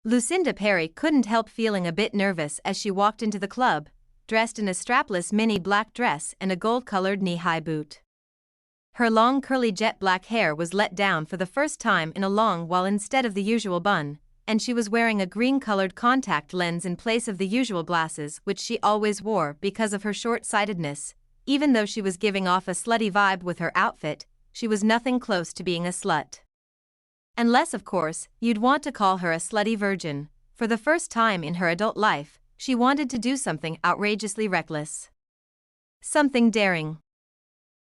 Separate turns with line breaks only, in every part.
Lucinda Perry couldn't help feeling a bit nervous as she walked into the club, dressed in a strapless mini black dress and a gold-colored knee-high boot. Her long curly jet black hair was let down for the first time in a long while instead of the usual bun, and she was wearing a green-colored contact lens in place of the usual glasses which she always wore because of her short-sightedness. Even though she was giving off a slutty vibe with her outfit, she was nothing close to being a slut. Unless, of course, you'd want to call her a slutty virgin. For the first time in her adult life, she wanted to do something outrageously reckless. Something daring.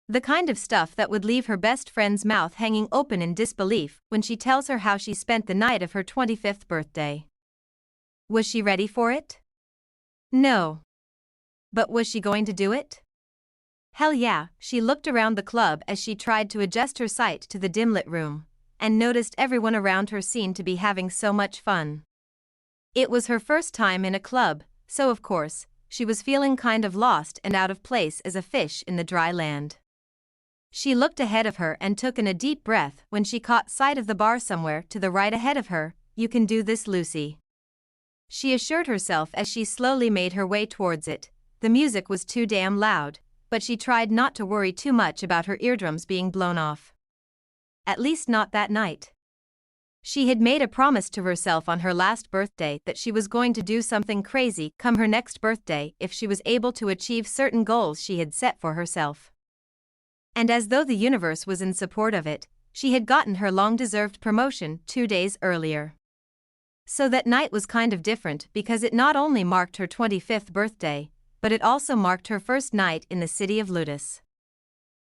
The kind of stuff that would leave her best friend's mouth hanging open in disbelief when she tells her how she spent the night of her 25th birthday. Was she ready for it? No. But was she going to do it? Hell yeah, she looked around the club as she tried to adjust her sight to the dim-lit room, and noticed everyone around her seemed to be having so much fun. It was her first time in a club, so of course, she was feeling kind of lost and out of place as a fish in the dry land. She looked ahead of her and took in a deep breath when she caught sight of the bar somewhere to the right ahead of her. "You can do this, Lucy," she assured herself as she slowly made her way towards it. The music was too damn loud, but she tried not to worry too much about her eardrums being blown off. At least not that night. She had made a promise to herself on her last birthday that she was going to do something crazy come her next birthday if she was able to achieve certain goals she had set for herself. And as though the universe was in support of it, she had gotten her long-deserved promotion 2 days earlier. So that night was kind of different because it not only marked her 25th birthday, but it also marked her first night in the city of Ludus.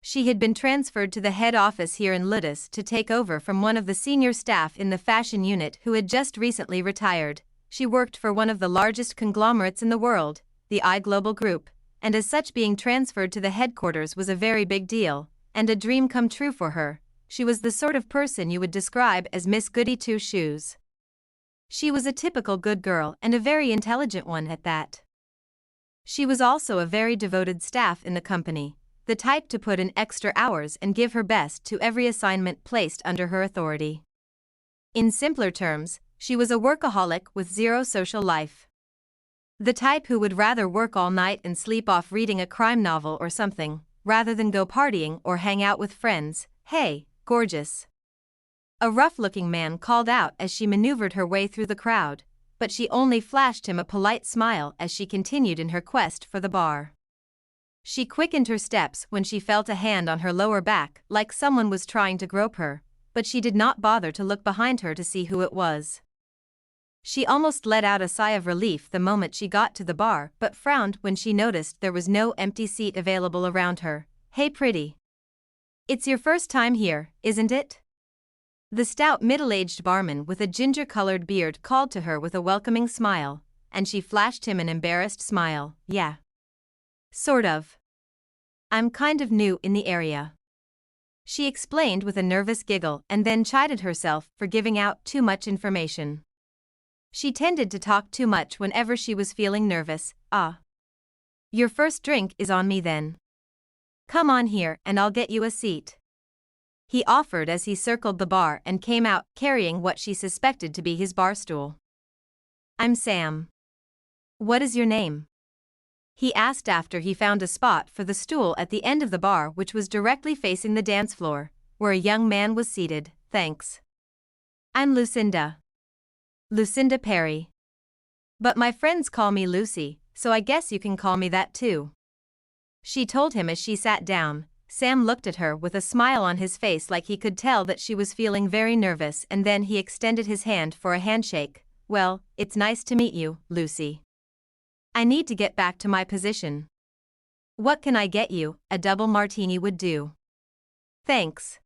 She had been transferred to the head office here in Ludus to take over from one of the senior staff in the fashion unit who had just recently retired. She worked for one of the largest conglomerates in the world, the iGlobal Group, and as such being transferred to the headquarters was a very big deal, and a dream come true for her. She was the sort of person you would describe as Miss Goody Two-Shoes. She was a typical good girl and a very intelligent one at that. She was also a very devoted staff in the company, the type to put in extra hours and give her best to every assignment placed under her authority. In simpler terms, she was a workaholic with zero social life. The type who would rather work all night and sleep off reading a crime novel or something, rather than go partying or hang out with friends. "Hey, gorgeous," a rough-looking man called out as she maneuvered her way through the crowd, but she only flashed him a polite smile as she continued in her quest for the bar. She quickened her steps when she felt a hand on her lower back like someone was trying to grope her, but she did not bother to look behind her to see who it was. She almost let out a sigh of relief the moment she got to the bar but frowned when she noticed there was no empty seat available around her. "Hey pretty. It's your first time here, isn't it?" The stout middle-aged barman with a ginger-colored beard called to her with a welcoming smile, and she flashed him an embarrassed smile. "Yeah. Sort of. I'm kind of new in the area," she explained with a nervous giggle and then chided herself for giving out too much information. She tended to talk too much whenever she was feeling nervous. "Ah. Your first drink is on me then. Come on here and I'll get you a seat," he offered as he circled the bar and came out carrying what she suspected to be his bar stool. "I'm Sam. What is your name?" he asked after he found a spot for the stool at the end of the bar which was directly facing the dance floor, where a young man was seated. "Thanks. I'm Lucinda. Lucinda Perry. But my friends call me Lucy, so I guess you can call me that too," she told him as she sat down. Sam looked at her with a smile on his face like he could tell that she was feeling very nervous, and then he extended his hand for a handshake. "Well, it's nice to meet you, Lucy. I need to get back to my position. What can I get you?" "A double martini would do." "Thanks,"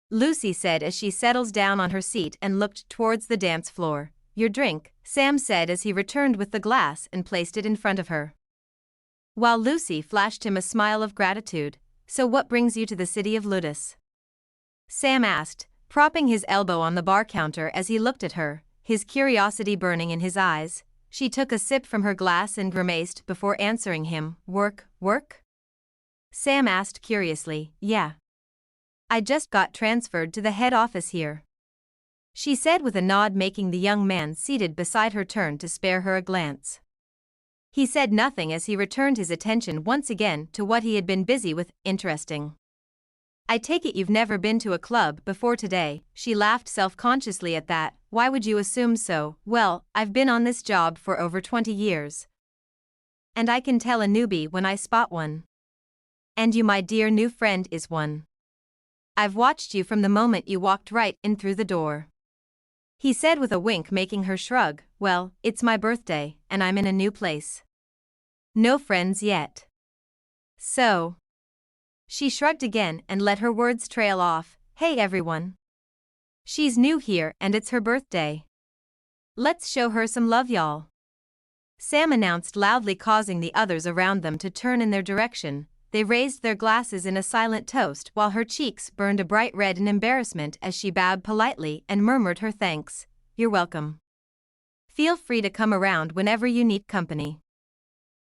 Lucy said as she settles down on her seat and looked towards the dance floor. "Your drink," Sam said as he returned with the glass and placed it in front of her. While Lucy flashed him a smile of gratitude. "So what brings you to the city of Ludus?" Sam asked, propping his elbow on the bar counter as he looked at her, his curiosity burning in his eyes. She took a sip from her glass and grimaced before answering him. Work? Sam asked curiously. "Yeah. I just got transferred to the head office here." she said with a nod, making the young man seated beside her turn to spare her a glance. He said nothing as he returned his attention once again to what he had been busy with. Interesting. I take it you've never been to a club before today. She laughed self-consciously at that. Why would you assume so? Well, I've been on this job for over 20 years. And I can tell a newbie when I spot one. And you, my dear new friend, is one. I've watched you from the moment you walked right in through the door. He said with a wink, making her shrug. Well, it's my birthday, and I'm in a new place. No friends yet. So. She shrugged again and let her words trail off. Hey everyone. She's new here and it's her birthday. Let's show her some love, y'all. Sam announced loudly, causing the others around them to turn in their direction. They raised their glasses in a silent toast while her cheeks burned a bright red in embarrassment as she bowed politely and murmured her thanks. You're welcome. Feel free to come around whenever you need company.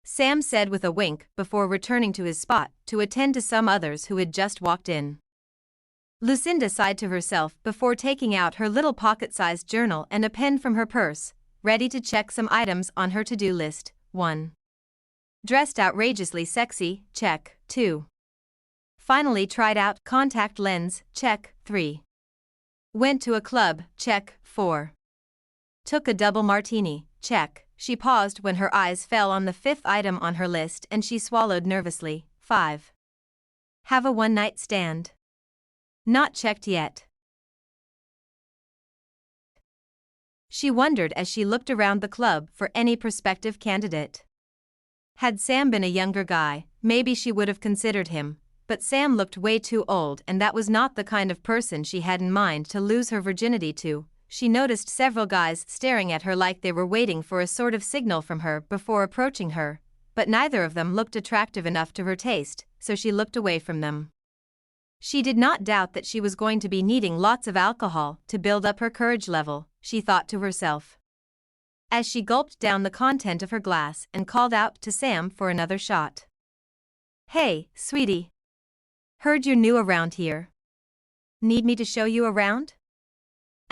Sam said with a wink before returning to his spot to attend to some others who had just walked in. Lucinda sighed to herself before taking out her little pocket-sized journal and a pen from her purse, ready to check some items on her to-do list. 1. Dressed outrageously sexy, check. 2. Finally tried out contact lens, check. 3. Went to a club, check. 4. Took a double martini, check. She paused when her eyes fell on the 5th item on her list and she swallowed nervously. 5. Have a one-night stand. Not checked yet. She wondered as she looked around the club for any prospective candidate. Had Sam been a younger guy, maybe she would have considered him, but Sam looked way too old and that was not the kind of person she had in mind to lose her virginity to. She noticed several guys staring at her like they were waiting for a sort of signal from her before approaching her, but neither of them looked attractive enough to her taste, so she looked away from them. She did not doubt that she was going to be needing lots of alcohol to build up her courage level, she thought to herself, as she gulped down the content of her glass and called out to Sam for another shot. Hey, sweetie. Heard you're new around here. Need me to show you around?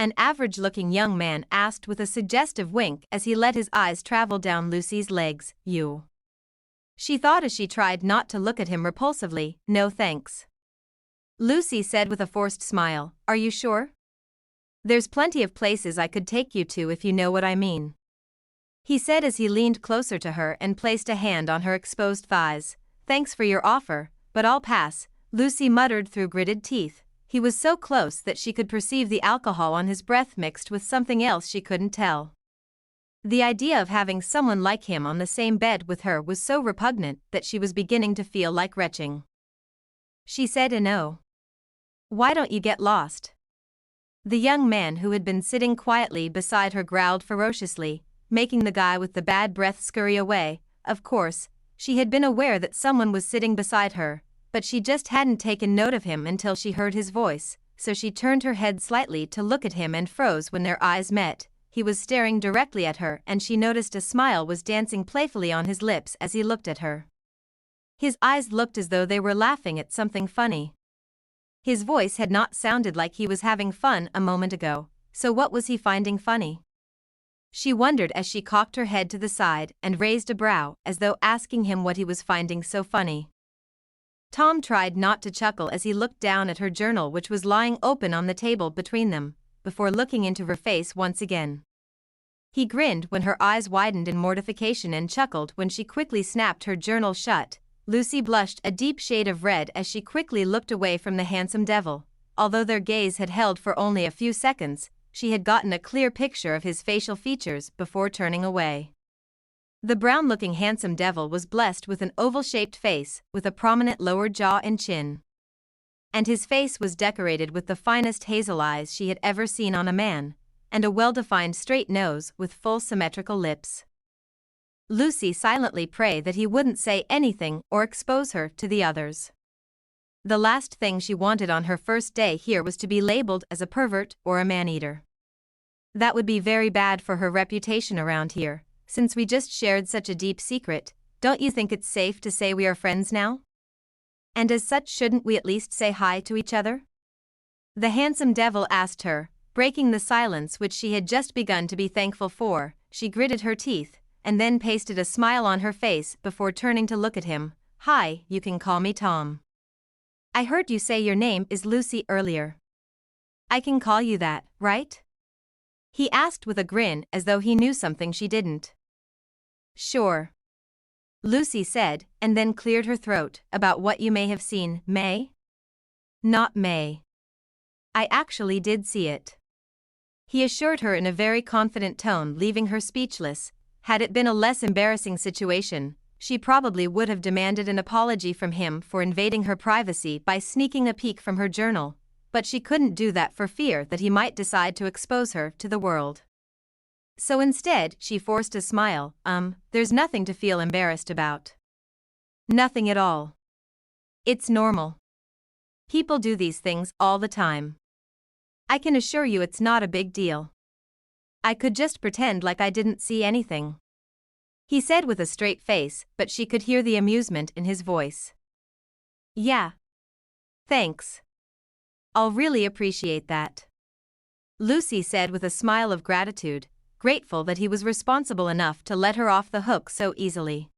An average-looking young man asked with a suggestive wink as he let his eyes travel down Lucy's legs. You. She thought as she tried not to look at him repulsively. No thanks. Lucy said with a forced smile. Are you sure? There's plenty of places I could take you to if you know what I mean. He said as he leaned closer to her and placed a hand on her exposed thighs. Thanks for your offer, but I'll pass, Lucy muttered through gritted teeth. He was so close that she could perceive the alcohol on his breath mixed with something else she couldn't tell. The idea of having someone like him on the same bed with her was so repugnant that she was beginning to feel like retching. She said no. Why don't you get lost? The young man who had been sitting quietly beside her growled ferociously, making the guy with the bad breath scurry away. Of course, she had been aware that someone was sitting beside her, but she just hadn't taken note of him until she heard his voice, so she turned her head slightly to look at him and froze when their eyes met. He was staring directly at her and she noticed a smile was dancing playfully on his lips as he looked at her. His eyes looked as though they were laughing at something funny. His voice had not sounded like he was having fun a moment ago, so what was he finding funny? She wondered as she cocked her head to the side and raised a brow as though asking him what he was finding so funny. Tom tried not to chuckle as he looked down at her journal, which was lying open on the table between them, before looking into her face once again. He grinned when her eyes widened in mortification and chuckled when she quickly snapped her journal shut. Lucy blushed a deep shade of red as she quickly looked away from the handsome devil. Although their gaze had held for only a few seconds, she had gotten a clear picture of his facial features before turning away. The brown-looking handsome devil was blessed with an oval-shaped face with a prominent lower jaw and chin. And his face was decorated with the finest hazel eyes she had ever seen on a man, and a well-defined straight nose with full symmetrical lips. Lucy silently prayed that he wouldn't say anything or expose her to the others. The last thing she wanted on her first day here was to be labeled as a pervert or a man-eater. That would be very bad for her reputation around here. Since we just shared such a deep secret, don't you think it's safe to say we are friends now? And as such, shouldn't we at least say hi to each other? The handsome devil asked her, breaking the silence which she had just begun to be thankful for. She gritted her teeth, and then pasted a smile on her face before turning to look at him. "Hi, you can call me Tom. I heard you say your name is Lucy earlier. I can call you that, right?" he asked with a grin as though he knew something she didn't. "Sure," Lucy said, and then cleared her throat. "About what you may have seen, May?" "Not May. I actually did see it," he assured her in a very confident tone, leaving her speechless. Had it been a less embarrassing situation, she probably would have demanded an apology from him for invading her privacy by sneaking a peek from her journal, but she couldn't do that for fear that he might decide to expose her to the world. So instead, she forced a smile. There's nothing to feel embarrassed about. Nothing at all. It's normal. People do these things all the time. I can assure you it's not a big deal. I could just pretend like I didn't see anything," he said with a straight face, but she could hear the amusement in his voice. "Yeah. Thanks. I'll really appreciate that," Lucy said with a smile of gratitude, grateful that he was responsible enough to let her off the hook so easily.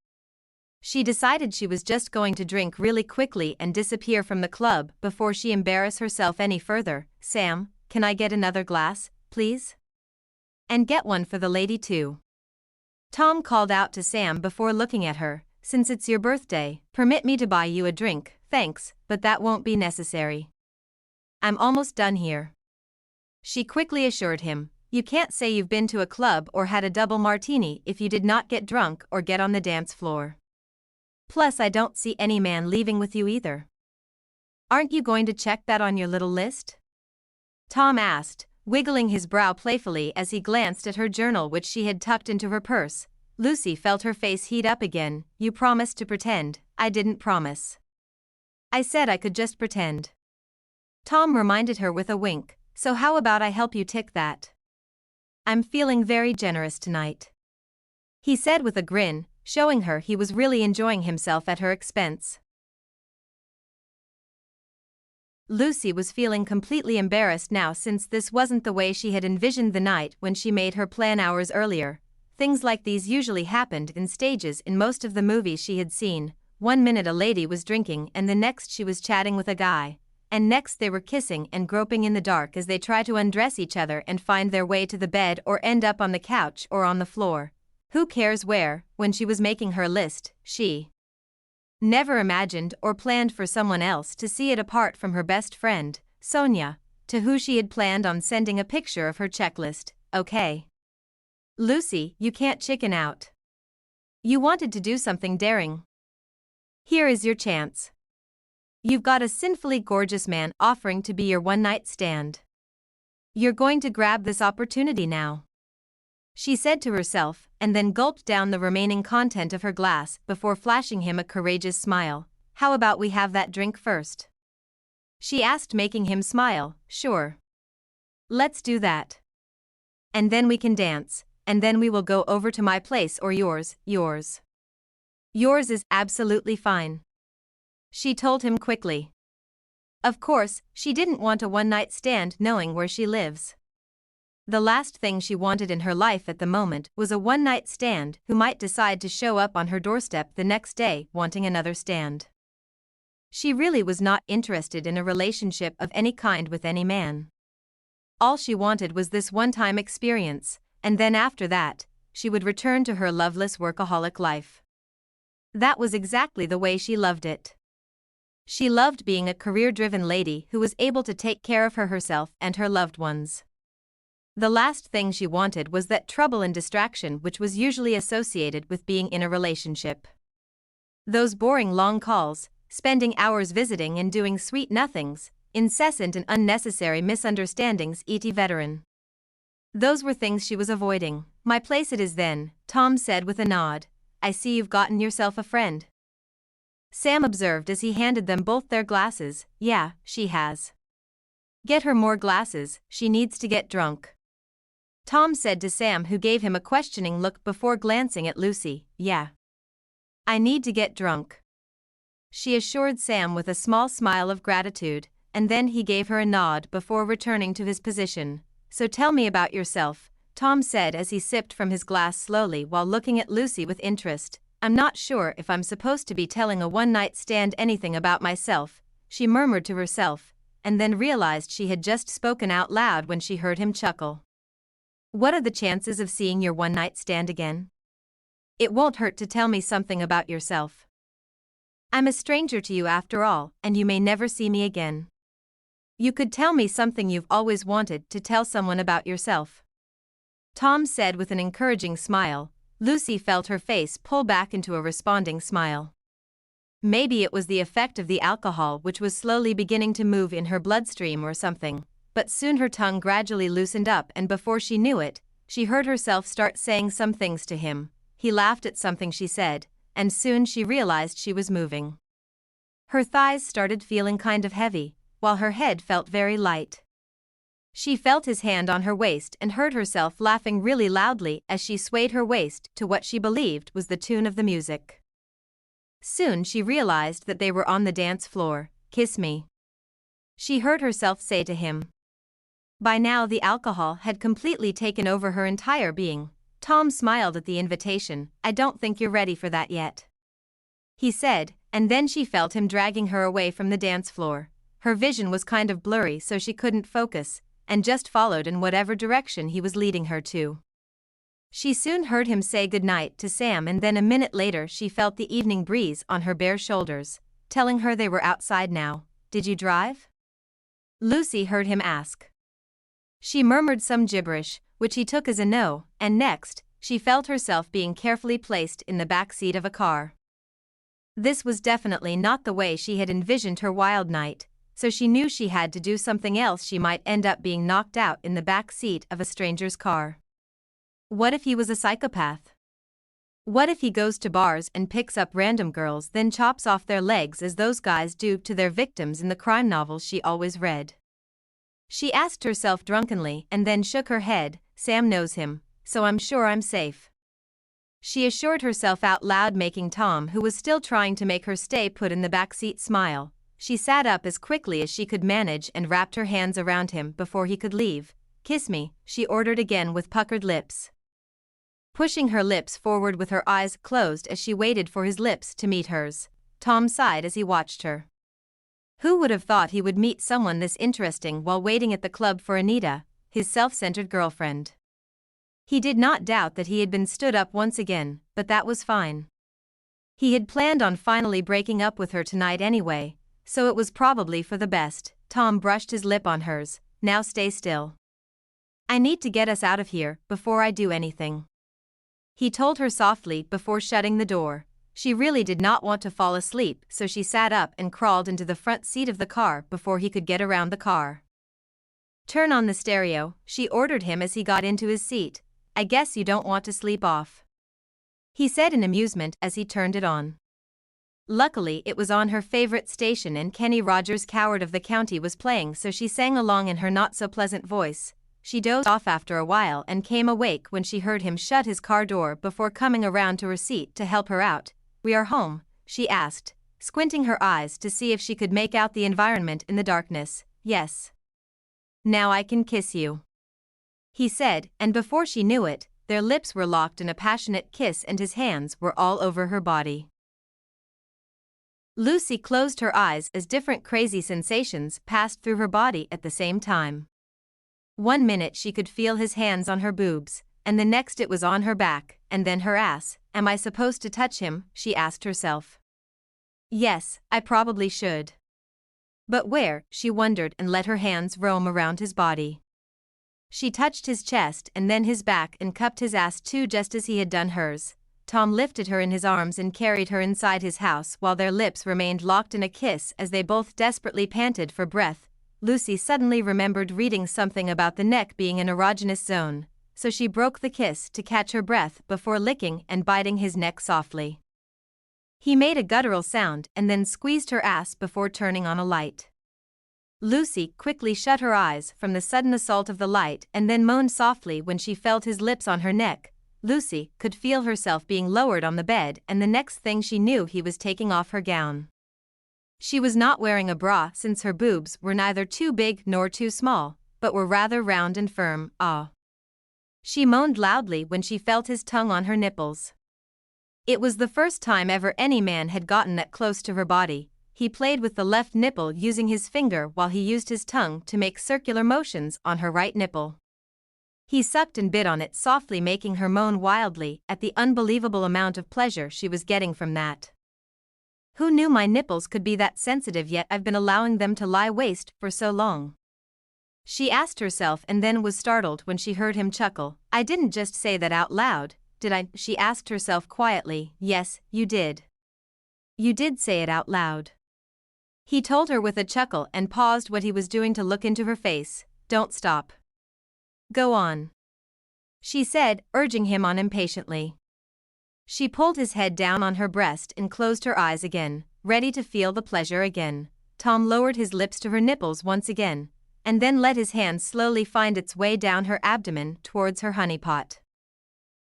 She decided she was just going to drink really quickly and disappear from the club before she embarrassed herself any further. "Sam, can I get another glass, please? And get one for the lady too." Tom called out to Sam before looking at her. "Since it's your birthday, permit me to buy you a drink." "Thanks, but that won't be necessary. I'm almost done here," she quickly assured him. "You can't say you've been to a club or had a double martini if you did not get drunk or get on the dance floor. Plus, I don't see any man leaving with you either. Aren't you going to check that on your little list?" Tom asked, wiggling his brow playfully as he glanced at her journal which she had tucked into her purse. Lucy felt her face heat up again. "You promised to pretend." "I didn't promise. I said I could just pretend," Tom reminded her with a wink. "So how about I help you tick that? I'm feeling very generous tonight," he said with a grin, showing her he was really enjoying himself at her expense. Lucy was feeling completely embarrassed now since this wasn't the way she had envisioned the night when she made her plan hours earlier. Things like these usually happened in stages in most of the movies she had seen. One minute a lady was drinking and the next she was chatting with a guy, and next they were kissing and groping in the dark as they try to undress each other and find their way to the bed or end up on the couch or on the floor. Who cares where? When she was making her list, she never imagined or planned for someone else to see it apart from her best friend, Sonia, to who she had planned on sending a picture of her checklist. "Okay, Lucy, you can't chicken out. You wanted to do something daring. Here is your chance. You've got a sinfully gorgeous man offering to be your one-night stand. You're going to grab this opportunity now," she said to herself, and then gulped down the remaining content of her glass before flashing him a courageous smile. "How about we have that drink first?" she asked, making him smile. "Sure. Let's do that. And then we can dance, and then we will go over to my place or yours." "Yours. Yours is absolutely fine," she told him quickly. Of course, she didn't want a one-night stand knowing where she lives. The last thing she wanted in her life at the moment was a one-night stand who might decide to show up on her doorstep the next day wanting another stand. She really was not interested in a relationship of any kind with any man. All she wanted was this one-time experience, and then after that, she would return to her loveless workaholic life. That was exactly the way she loved it. She loved being a career-driven lady who was able to take care of herself and her loved ones. The last thing she wanted was that trouble and distraction which was usually associated with being in a relationship. Those boring long calls, spending hours visiting and doing sweet nothings, incessant and unnecessary misunderstandings, et veteran. Those were things she was avoiding. "My place it is then," Tom said with a nod. "I see you've gotten yourself a friend," Sam observed as he handed them both their glasses. "Yeah, she has. Get her more glasses, she needs to get drunk," Tom said to Sam, who gave him a questioning look before glancing at Lucy. "Yeah. I need to get drunk," she assured Sam with a small smile of gratitude, and then he gave her a nod before returning to his position. so tell me about yourself, Tom said as he sipped from his glass slowly while looking at Lucy with interest. I'm not sure if I'm supposed to be telling a one-night stand anything about myself, she murmured to herself, and then realized she had just spoken out loud when she heard him chuckle. What are the chances of seeing your one-night stand again? It won't hurt to tell me something about yourself. I'm a stranger to you after all, and you may never see me again. You could tell me something you've always wanted to tell someone about yourself. Tom said with an encouraging smile. Lucy felt her face pull back into a responding smile. Maybe it was the effect of the alcohol which was slowly beginning to move in her bloodstream or something, but soon her tongue gradually loosened up and before she knew it, she heard herself start saying some things to him. He laughed at something she said, and soon she realized she was moving. Her thighs started feeling kind of heavy, while her head felt very light. She felt his hand on her waist and heard herself laughing really loudly as she swayed her waist to what she believed was the tune of the music. Soon she realized that they were on the dance floor. Kiss me, she heard herself say to him. By now the alcohol had completely taken over her entire being. Tom smiled at the invitation. I don't think you're ready for that yet, he said, and then she felt him dragging her away from the dance floor. Her vision was kind of blurry so she couldn't focus, and just followed in whatever direction he was leading her to. She soon heard him say goodnight to Sam and then a minute later she felt the evening breeze on her bare shoulders, telling her they were outside now. Did you drive? Lucy heard him ask. She murmured some gibberish, which he took as a no, and next, she felt herself being carefully placed in the back seat of a car. This was definitely not the way she had envisioned her wild night, so she knew she had to do something else. She might end up being knocked out in the back seat of a stranger's car. What if he was a psychopath? What if he goes to bars and picks up random girls then chops off their legs as those guys do to their victims in the crime novels she always read? She asked herself drunkenly and then shook her head. Sam knows him, so I'm sure I'm safe, she assured herself out loud, making Tom, who was still trying to make her stay put in the back seat, smile. She sat up as quickly as she could manage and wrapped her hands around him before he could leave. Kiss me, she ordered again with puckered lips, pushing her lips forward with her eyes closed as she waited for his lips to meet hers. Tom sighed as he watched her. Who would have thought he would meet someone this interesting while waiting at the club for Anita, his self-centered girlfriend? He did not doubt that he had been stood up once again, but that was fine. He had planned on finally breaking up with her tonight anyway, so it was probably for the best. Tom brushed his lip on hers. Now stay still. I need to get us out of here before I do anything, he told her softly before shutting the door. She really did not want to fall asleep, so she sat up and crawled into the front seat of the car before he could get around the car. Turn on the stereo, she ordered him as he got into his seat. I guess you don't want to sleep off, he said in amusement as he turned it on. Luckily it was on her favorite station and Kenny Rogers' Coward of the County was playing, so she sang along in her not-so-pleasant voice. She dozed off after a while and came awake when she heard him shut his car door before coming around to her seat to help her out. We are home, she asked, squinting her eyes to see if she could make out the environment in the darkness. Yes. Now I can kiss you, he said, and before she knew it, their lips were locked in a passionate kiss and his hands were all over her body. Lucy closed her eyes as different crazy sensations passed through her body at the same time. One minute she could feel his hands on her boobs, and the next it was on her back, and then her ass. Am I supposed to touch him? She asked herself. Yes, I probably should. But where? She wondered and let her hands roam around his body. She touched his chest and then his back and cupped his ass too, just as he had done hers. Tom lifted her in his arms and carried her inside his house while their lips remained locked in a kiss as they both desperately panted for breath. Lucy suddenly remembered reading something about the neck being an erogenous zone, so she broke the kiss to catch her breath before licking and biting his neck softly. He made a guttural sound and then squeezed her ass before turning on a light. Lucy quickly shut her eyes from the sudden assault of the light and then moaned softly when she felt his lips on her neck. Lucy could feel herself being lowered on the bed, and the next thing she knew he was taking off her gown. She was not wearing a bra since her boobs were neither too big nor too small, but were rather round and firm. Ah. She moaned loudly when she felt his tongue on her nipples. It was the first time ever any man had gotten that close to her body. He played with the left nipple using his finger while he used his tongue to make circular motions on her right nipple. He sucked and bit on it softly, making her moan wildly at the unbelievable amount of pleasure she was getting from that. Who knew my nipples could be that sensitive, yet I've been allowing them to lie waste for so long? She asked herself, and then was startled when she heard him chuckle. I didn't just say that out loud, did I? She asked herself quietly. Yes, you did. You did say it out loud. He told her with a chuckle and paused what he was doing to look into her face. Don't stop. Go on, she said, urging him on impatiently. She pulled his head down on her breast and closed her eyes again, ready to feel the pleasure again. Tom lowered his lips to her nipples once again, and then let his hand slowly find its way down her abdomen towards her honeypot.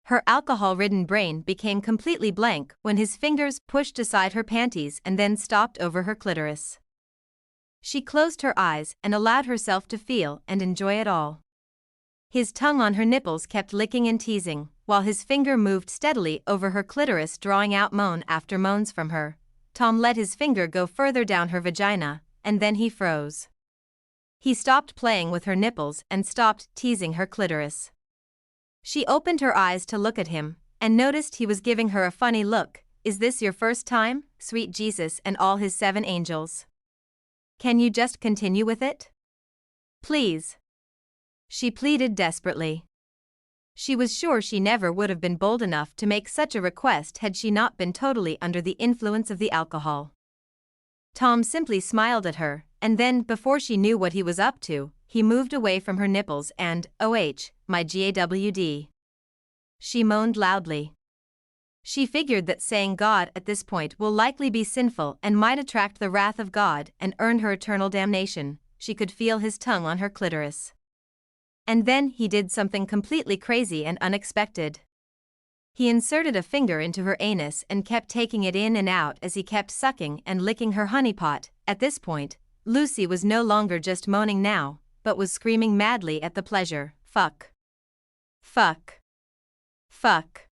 Her alcohol-ridden brain became completely blank when his fingers pushed aside her panties and then stopped over her clitoris. She closed her eyes and allowed herself to feel and enjoy it all. His tongue on her nipples kept licking and teasing, while his finger moved steadily over her clitoris, drawing out moan after moans from her. Tom let his finger go further down her vagina, and then he froze. He stopped playing with her nipples and stopped teasing her clitoris. She opened her eyes to look at him, and noticed he was giving her a funny look. Is this your first time, sweet Jesus and all his 7 angels? Can you just continue with it? Please. She pleaded desperately. She was sure she never would have been bold enough to make such a request had she not been totally under the influence of the alcohol. Tom simply smiled at her, and then, before she knew what he was up to, he moved away from her nipples and, my GAWD. She moaned loudly. She figured that saying God at this point will likely be sinful and might attract the wrath of God and earn her eternal damnation. She could feel his tongue on her clitoris. And then he did something completely crazy and unexpected. He inserted a finger into her anus and kept taking it in and out as he kept sucking and licking her honeypot. At this point, Lucy was no longer just moaning now, but was screaming madly at the pleasure. Fuck. Fuck. Fuck.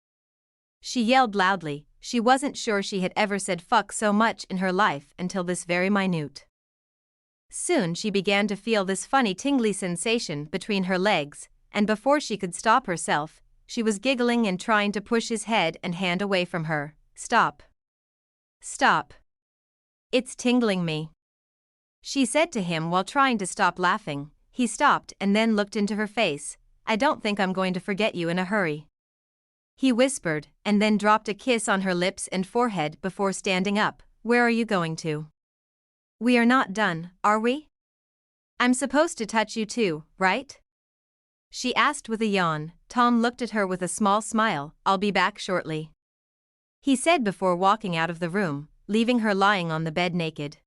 She yelled loudly. She wasn't sure she had ever said fuck so much in her life until this very minute. Soon she began to feel this funny tingly sensation between her legs, and before she could stop herself, she was giggling and trying to push his head and hand away from her. Stop. Stop. It's tingling me, she said to him while trying to stop laughing. He stopped and then looked into her face. I don't think I'm going to forget you in a hurry, he whispered, and then dropped a kiss on her lips and forehead before standing up. Where are you going to? We are not done, are we? I'm supposed to touch you too, right? She asked with a yawn. Tom looked at her with a small smile. I'll be back shortly, he said before walking out of the room, leaving her lying on the bed naked.